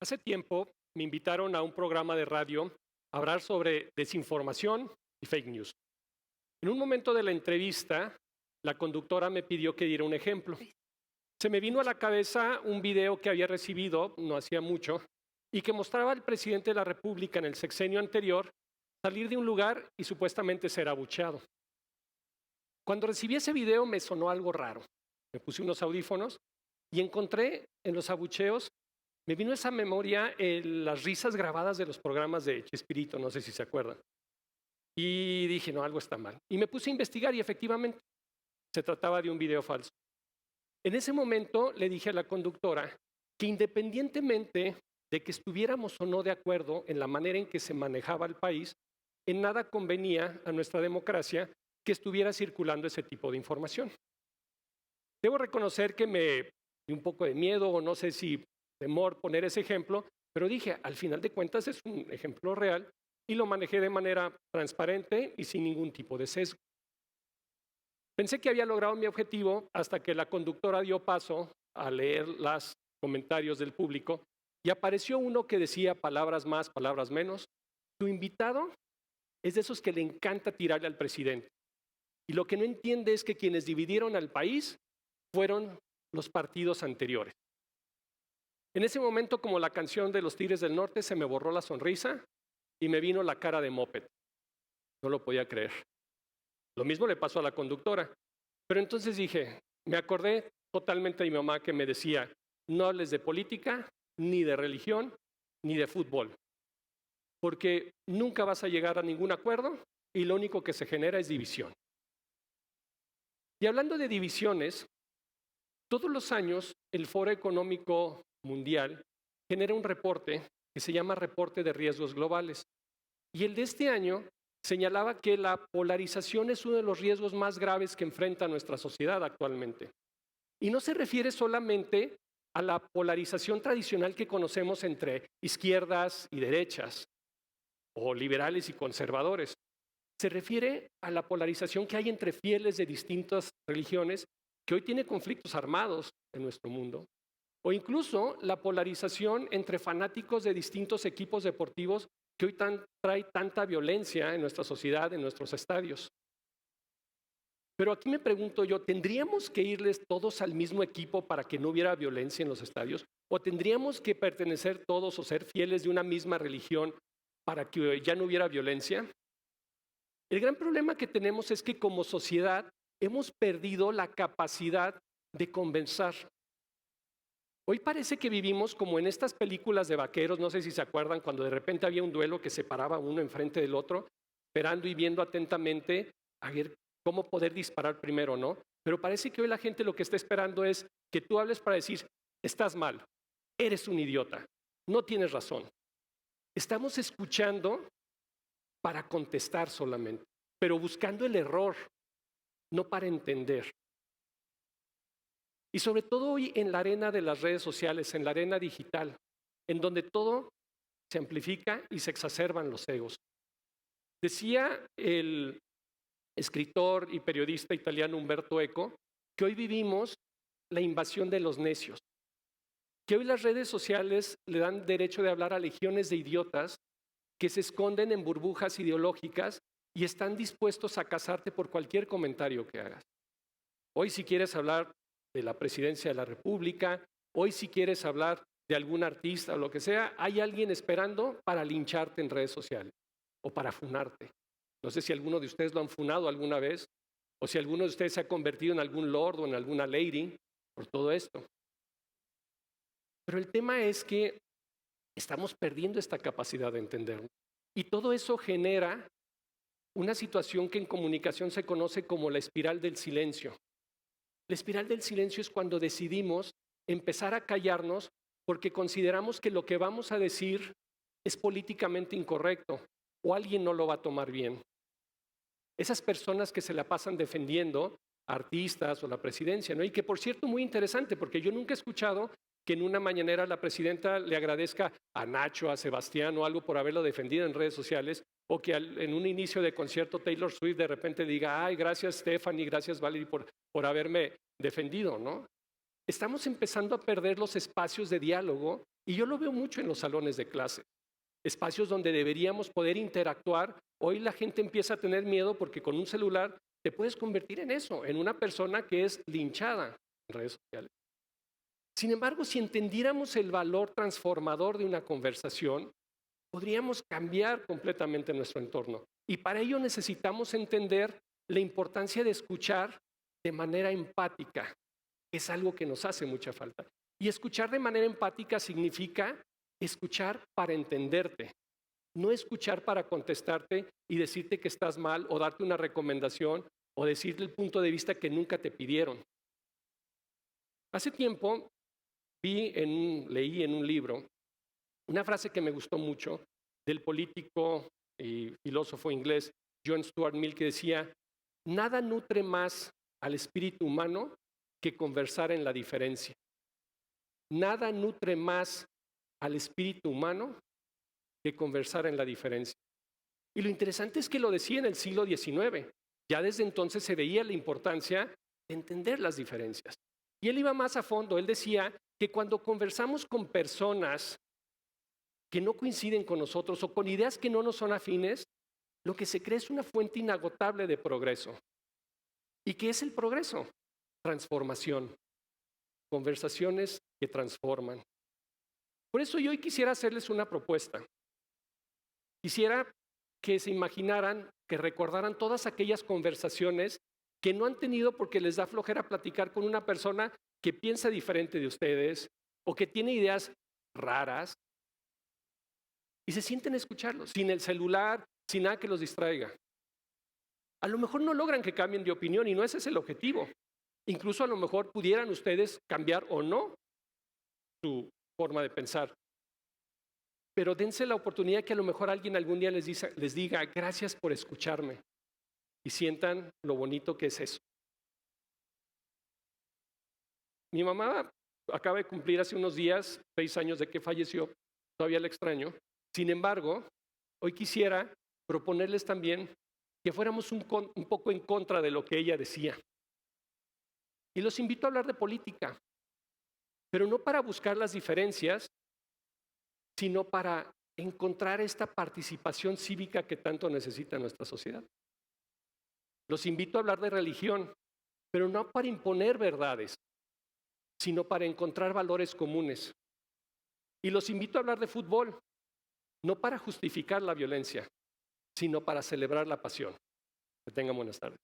Hace tiempo me invitaron a un programa de radio a hablar sobre desinformación y fake news. En un momento de la entrevista, la conductora me pidió que diera un ejemplo. Se me vino a la cabeza un video que había recibido no hacía mucho y que mostraba al presidente de la República en el sexenio anterior salir de un lugar y supuestamente ser abucheado. Cuando recibí ese video me sonó algo raro. Me puse unos audífonos y encontré en los abucheos, me vino esa memoria las risas grabadas de los programas de Chespirito, no sé si se acuerdan. Y dije, no, algo está mal. Y me puse a investigar y efectivamente se trataba de un video falso. En ese momento le dije a la conductora que independientemente de que estuviéramos o no de acuerdo en la manera en que se manejaba el país, en nada convenía a nuestra democracia que estuviera circulando ese tipo de información. Debo reconocer que me dio un poco de miedo o no sé si temor poner ese ejemplo, pero dije, al final de cuentas es un ejemplo real y lo manejé de manera transparente y sin ningún tipo de sesgo. Pensé que había logrado mi objetivo hasta que la conductora dio paso a leer los comentarios del público y apareció uno que decía palabras más, palabras menos. Tu invitado es de esos que le encanta tirarle al presidente. Y lo que no entiende es que quienes dividieron al país fueron los partidos anteriores. En ese momento, como la canción de los Tigres del Norte, se me borró la sonrisa y me vino la cara de moped. No lo podía creer. Lo mismo le pasó a la conductora. Pero entonces dije, me acordé totalmente de mi mamá que me decía, no hables de política, ni de religión, ni de fútbol, porque nunca vas a llegar a ningún acuerdo y lo único que se genera es división. Y hablando de divisiones, todos los años el Foro Económico Mundial genera un reporte que se llama Reporte de Riesgos Globales. Y el de este año señalaba que la polarización es uno de los riesgos más graves que enfrenta nuestra sociedad actualmente. Y no se refiere solamente a la polarización tradicional que conocemos entre izquierdas y derechas, o liberales y conservadores. Se refiere a la polarización que hay entre fieles de distintas religiones, que hoy tiene conflictos armados en nuestro mundo, o incluso la polarización entre fanáticos de distintos equipos deportivos que hoy trae tanta violencia en nuestra sociedad, en nuestros estadios. Pero aquí me pregunto yo, ¿tendríamos que irles todos al mismo equipo para que no hubiera violencia en los estadios? ¿O tendríamos que pertenecer todos o ser fieles de una misma religión para que ya no hubiera violencia? El gran problema que tenemos es que como sociedad hemos perdido la capacidad de conversar. Hoy parece que vivimos como en estas películas de vaqueros, no sé si se acuerdan, cuando de repente había un duelo que se paraba uno enfrente del otro, esperando y viendo atentamente a ver cómo poder disparar primero, ¿no? Pero parece que hoy la gente lo que está esperando es que tú hables para decir, estás mal, eres un idiota, no tienes razón. Estamos escuchando para contestar solamente, pero buscando el error, no para entender. Y sobre todo hoy en la arena de las redes sociales, en la arena digital, en donde todo se amplifica y se exacerban los egos. Decía el escritor y periodista italiano Umberto Eco que hoy vivimos la invasión de los necios, que hoy las redes sociales le dan derecho de hablar a legiones de idiotas que se esconden en burbujas ideológicas y están dispuestos a casarte por cualquier comentario que hagas. Hoy si quieres hablar de la presidencia de la República, hoy si quieres hablar de algún artista o lo que sea, hay alguien esperando para lincharte en redes sociales o para funarte. No sé si alguno de ustedes lo han funado alguna vez o si alguno de ustedes se ha convertido en algún lord o en alguna lady por todo esto. Pero el tema es que estamos perdiendo esta capacidad de entendernos. Y todo eso genera una situación que en comunicación se conoce como la espiral del silencio. La espiral del silencio es cuando decidimos empezar a callarnos porque consideramos que lo que vamos a decir es políticamente incorrecto o alguien no lo va a tomar bien. Esas personas que se la pasan defendiendo, artistas o la presidencia, ¿no? Y que por cierto, muy interesante, porque yo nunca he escuchado que en una mañanera la presidenta le agradezca a Nacho, a Sebastián o algo por haberlo defendido en redes sociales, o que en un inicio de concierto Taylor Swift de repente diga, ay, gracias Stephanie, gracias Valerie por haberme defendido, ¿no? Estamos empezando a perder los espacios de diálogo Y yo lo veo mucho en los salones de clase, espacios donde deberíamos poder interactuar. Hoy la gente empieza a tener miedo porque con un celular te puedes convertir en eso, en una persona que es linchada en redes sociales. Sin embargo, si entendiéramos el valor transformador de una conversación, podríamos cambiar completamente nuestro entorno. Y para ello necesitamos entender la importancia de escuchar de manera empática. Es algo que nos hace mucha falta. Y escuchar de manera empática significa escuchar para entenderte, no escuchar para contestarte y decirte que estás mal o darte una recomendación o decirte el punto de vista que nunca te pidieron. Hace tiempo leí en un libro una frase que me gustó mucho del político y filósofo inglés John Stuart Mill, que decía: nada nutre más al espíritu humano que conversar en la diferencia. Nada nutre más al espíritu humano que conversar en la diferencia. Y lo interesante es que lo decía en el siglo XIX. Ya desde entonces se veía la importancia de entender las diferencias. Y él iba más a fondo. Él decía que cuando conversamos con personas que no coinciden con nosotros o con ideas que no nos son afines, lo que se crea es una fuente inagotable de progreso. ¿Y qué es el progreso? Transformación. Conversaciones que transforman. Por eso yo hoy quisiera hacerles una propuesta. Quisiera que se imaginaran, que recordaran todas aquellas conversaciones que no han tenido porque les da flojera platicar con una persona que piensa diferente de ustedes o que tiene ideas raras y se sienten a escucharlos, sin el celular, sin nada que los distraiga. A lo mejor no logran que cambien de opinión y no ese es el objetivo. Incluso a lo mejor pudieran ustedes cambiar o no su forma de pensar. Pero dense la oportunidad que a lo mejor alguien algún día les diga gracias por escucharme y sientan lo bonito que es eso. Mi mamá acaba de cumplir hace unos días 6 años de que falleció, todavía la extraño. Sin embargo, hoy quisiera proponerles también que fuéramos un poco en contra de lo que ella decía. Y los invito a hablar de política, pero no para buscar las diferencias, sino para encontrar esta participación cívica que tanto necesita nuestra sociedad. Los invito a hablar de religión, pero no para imponer verdades, sino para encontrar valores comunes. Y los invito a hablar de fútbol, no para justificar la violencia, sino para celebrar la pasión. Que tengan buenas tardes.